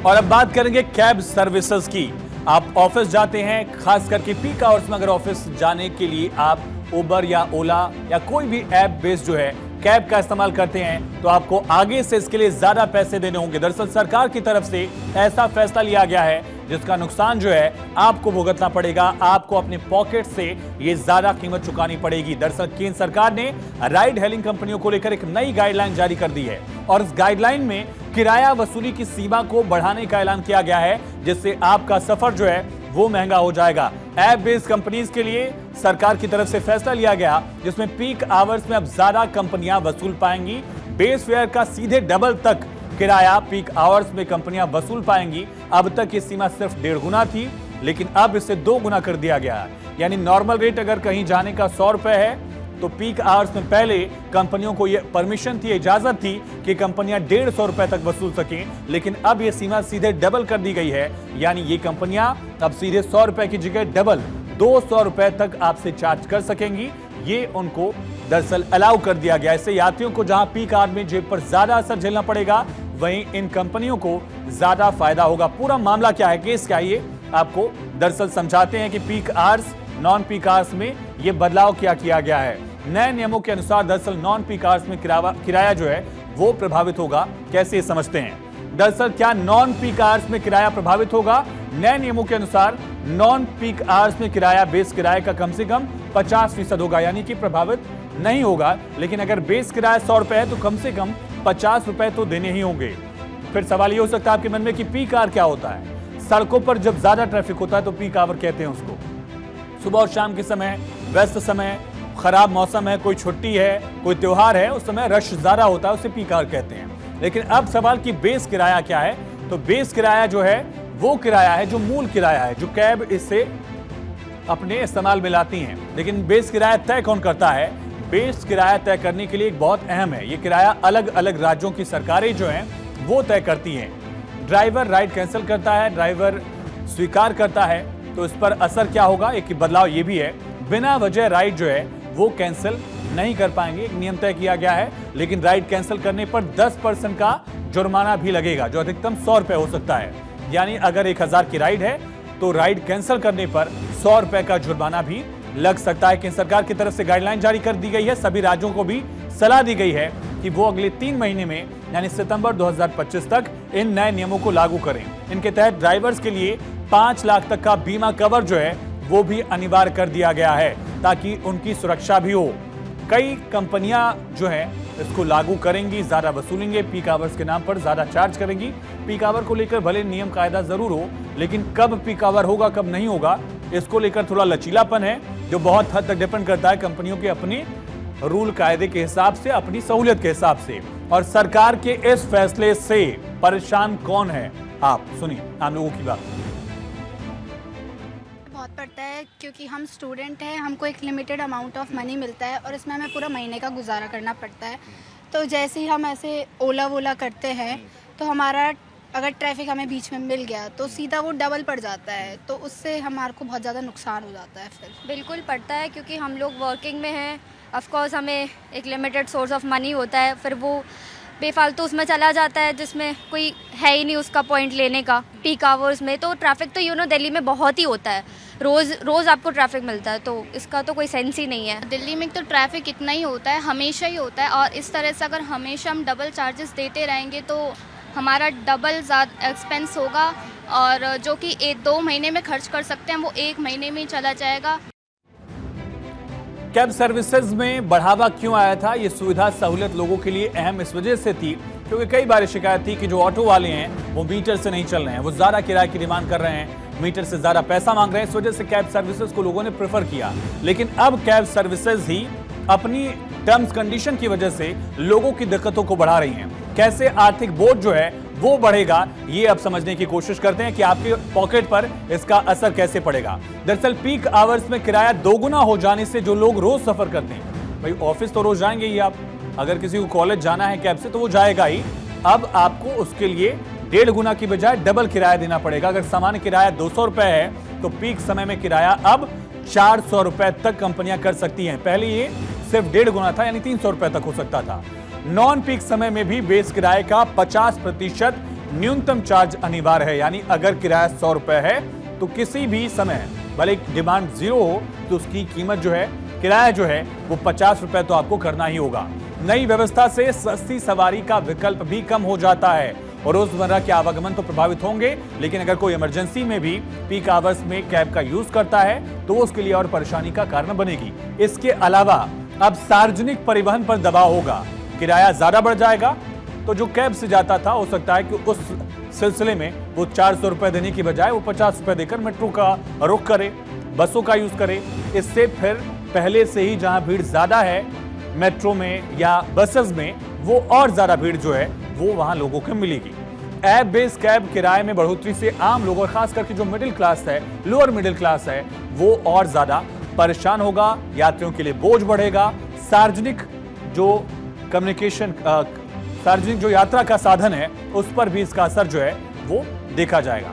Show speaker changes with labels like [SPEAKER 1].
[SPEAKER 1] और अब बात करेंगे कैब सर्विसेज की। आप ऑफिस जाते हैं, खास करके पीक आवर्स में अगर ऑफिस जाने के लिए आप उबर या ओला या कोई भी ऐप बेस्ड जो है कैब का इस्तेमाल करते हैं तो आपको आगे से इसके लिए ज्यादा पैसे देने होंगे। दरअसल सरकार की तरफ से ऐसा फैसला लिया गया है जिसका नुकसान जो है आपको भुगतना पड़ेगा, आपको अपने पॉकेट से ये ज्यादा कीमत चुकानी पड़ेगी। दरअसल केंद्र सरकार ने राइड हेलिंग कंपनियों को लेकर एक नई गाइडलाइन जारी कर दी है और इस गाइडलाइन में किराया वसूली की सीमा को बढ़ाने का ऐलान किया गया है, जिससे आपका सफर जो है वो महंगा हो जाएगा। ऐप बेस्ड कंपनीज के लिए सरकार की तरफ से फैसला लिया गया जिसमें पीक आवर्स में अब ज्यादा कंपनियां वसूल पाएंगी। बेस फेयर का सीधे डबल तक किराया पीक आवर्स में कंपनियां वसूल पाएंगी। अब तक ये सीमा सिर्फ 1.5 गुना थी, लेकिन अब इसे 2 गुना कर दिया गया है। यानी नॉर्मल रेट अगर कहीं जाने का 100 रुपए है तो पीक आवर्स में पहले कंपनियों को यह परमिशन थी, इजाजत थी कि कंपनियां 150 रुपए तक वसूल सकें, लेकिन अब यह सीमा सीधे डबल कर दी गई है। यानी ये कंपनियां अब सीधे 100 रुपए की जगह डबल 200 रुपए तक आपसे चार्ज कर सकेंगी। ये उनको दरअसल अलाउ कर दिया गया। इससे यात्रियों को जहां पीक आवर में जेब पर ज्यादा असर झेलना पड़ेगा, वहीं इन कंपनियों को ज्यादा फायदा होगा। पूरा मामला क्या है, केस क्या है, ये आपको दरअसल समझाते हैं कि peak hours non peak hours में ये बदलाव क्या किया गया है। नए नियमों के अनुसार दरअसल नॉन पीक आवर्स में किराया जो है वो प्रभावित होगा। कैसे समझते हैं? दरअसल क्या नॉन पीक आवर्स में किराया प्रभावित होगा? नए नियमों के अनुसार नॉन पीक आवर्स में किराया बेस किराए का कम से कम 50% होगा, यानी कि प्रभावित नहीं होगा। लेकिन अगर बेस किराया 100 रुपए है तो कम से कम 50 रुपए तो देने ही होंगे। फिर सवाल ये हो सकता है आपके मन में कि पीक आवर क्या होता है? सड़कों पर जब ज्यादा ट्रैफिक होता है तो पीक आवर कहते हैं उसको। सुबह और शाम के समय, व्यस्त समय, खराब मौसम है, कोई छुट्टी है, कोई त्योहार है, उस समय रश ज्यादा होता है, उसे पीक आवर कहते हैं। लेकिन अब सवाल कि बेस किराया क्या है? तो बेस किराया जो है वो किराया है जो मूल किराया है, जो कैब इससे अपने इस्तेमाल में लाती हैं। लेकिन बेस किराया तय कौन करता है? बेस किराया तय करने के लिए एक बहुत अहम है। ये किराया अलग अलग राज्यों की सरकारें जो हैं वो तय करती हैं। ड्राइवर राइड कैंसिल करता है, ड्राइवर स्वीकार करता है, तो इस पर असर क्या होगा? एक बदलाव ये भी है, बिना वजह राइड जो है वो कैंसिल नहीं कर पाएंगे। एक नियम तय किया गया है, लेकिन राइड कैंसिल करने पर 10% का जुर्माना भी लगेगा, जो अधिकतम 100 रुपए हो सकता है। यानी अगर 1000 की राइड है तो राइड कैंसिल करने पर 100 रुपए का जुर्माना भी लग सकता है। केंद्र सरकार की तरफ से गाइडलाइन जारी कर दी गई है। सभी राज्यों को भी सलाह दी गई है कि वो अगले 3 महीने में यानी सितंबर 2025 तक इन नए नियमों को लागू करें। इनके तहत ड्राइवर्स के लिए 5 लाख तक का बीमा कवर जो है वो भी अनिवार्य कर दिया गया है, ताकि उनकी सुरक्षा भी हो। कई कंपनियां जो है इसको लागू करेंगी, ज्यादा वसूलेंगे, पीक आवर्स के नाम पर ज्यादा चार्ज करेंगी। पीक आवर को लेकर भले नियम कायदा जरूर हो, लेकिन कब पीक आवर होगा कब नहीं होगा इसको लेकर थोड़ा लचीलापन है, जो बहुत हद तक डिपेंड करता है कंपनियों के अपने रूल कायदे के हिसाब से, अपनी सहूलियत के हिसाब से। और सरकार के इस फैसले से परेशान कौन है, आप सुनिए आम लोगों की बात।
[SPEAKER 2] बहुत पड़ता है क्योंकि हम स्टूडेंट हैं, हमको एक लिमिटेड अमाउंट ऑफ मनी मिलता है और इसमें हमें पूरा महीने का गुजारा करना पड़ता है। तो जैसे ही हम ऐसे ओला वोला करते हैं तो हमारा अगर ट्रैफिक हमें बीच में मिल गया तो सीधा वो डबल पड़ जाता है, तो उससे हमारे को बहुत ज़्यादा नुकसान हो जाता है। फिर
[SPEAKER 3] बिल्कुल पड़ता है, क्योंकि हम लोग वर्किंग में हैं। ऑफ कोर्स हमें एक लिमिटेड सोर्स ऑफ मनी होता है, फिर वो बेफालतू उसमें चला जाता है जिसमें कोई है ही नहीं उसका पॉइंट लेने का। पीक आवर्स में तो ट्रैफिक तो दिल्ली में बहुत ही होता है, रोज़ आपको ट्रैफिक मिलता है, तो इसका तो कोई सेंस ही नहीं है।
[SPEAKER 4] दिल्ली में तो ट्रैफिक इतना ही होता है, हमेशा ही होता है, और इस तरह से अगर हमेशा हम डबल चार्जेस देते रहेंगे तो हमारा डबल ज़्यादा एक्सपेंस होगा, और जो कि 1-2 महीने में खर्च कर सकते हैं वो 1 महीने में ही चला जाएगा।
[SPEAKER 1] कैब सर्विसेज में बढ़ावा क्यों आया था? ये सुविधा सहूलियत लोगों के लिए अहम इस वजह से थी क्योंकि कई बार शिकायत थी कि जो ऑटो वाले हैं वो मीटर से नहीं चल रहे हैं, वो ज्यादा किराए की डिमांड कर रहे हैं, मीटर से ज्यादा पैसा मांग रहे हैं। इस वजह से कैब सर्विसेज को लोगों ने प्रेफर किया। लेकिन अब कैब सर्विसेज ही अपनी टर्म्स कंडीशन की वजह से लोगों की दिक्कतों को बढ़ा रही हैं। कैसे आर्थिक बोझ जो है वो बढ़ेगा, ये अब समझने की कोशिश करते हैं कि आपके पॉकेट पर इसका असर कैसे पड़ेगा। दरअसल पीक आवर्स में किराया 2 गुना हो जाने से जो लोग रोज सफर करते हैं, भाई ऑफिस तो रोज जाएंगे ही आप, अगर किसी को कॉलेज जाना है कैब से तो वो जाएगा ही, अब आपको उसके लिए 1.5 गुना की बजाय डबल किराया देना पड़ेगा। अगर सामान्य किराया 200 रुपए है तो पीक समय में किराया अब 400 रुपए तक कंपनियां कर सकती हैं। पहले ये सिर्फ 1.5 गुना था, यानी 300 रुपए तक हो सकता था। नॉन पीक समय में भी बेस किराए का 50% न्यूनतम चार्ज अनिवार्य है, यानी अगर किराया 100 रुपए है तो किसी भी समय भले डिमांड 0 हो तो उसकी कीमत जो है, किराया जो है वो 50 रुपए तो आपको करना ही होगा। नई व्यवस्था से सस्ती सवारी का विकल्प भी कम हो जाता है और रोजमर्रा के आवागमन तो प्रभावित होंगे, लेकिन अगर कोई इमरजेंसी में भी पीक आवर्स में कैब का यूज करता है तो वो उसके लिए और परेशानी का कारण बनेगी। इसके अलावा अब सार्वजनिक परिवहन पर दबाव होगा, किराया ज्यादा बढ़ जाएगा तो जो कैब से जाता था हो सकता है कि उस सिलसिले में वो 400 रुपए देने की बजाय वो 50 रुपए देकर मेट्रो का रुख करे, बसों का यूज करे। इससे फिर पहले से ही जहां भीड़ ज्यादा है मेट्रो में या बसेस में, वो और ज्यादा भीड़ जो है वो वहां लोगों को मिलेगी। ऐप बेस्ड कैब किराए में बढ़ोतरी से आम लोग और खास करके जो मिडिल क्लास है, लोअर मिडिल क्लास है, वो और ज्यादा परेशान होगा, यात्रियों के लिए बोझ बढ़ेगा। सार्वजनिक जो कम्युनिकेशन, सार्वजनिक जो यात्रा का साधन है उस पर भी इसका असर जो है वो देखा जाएगा।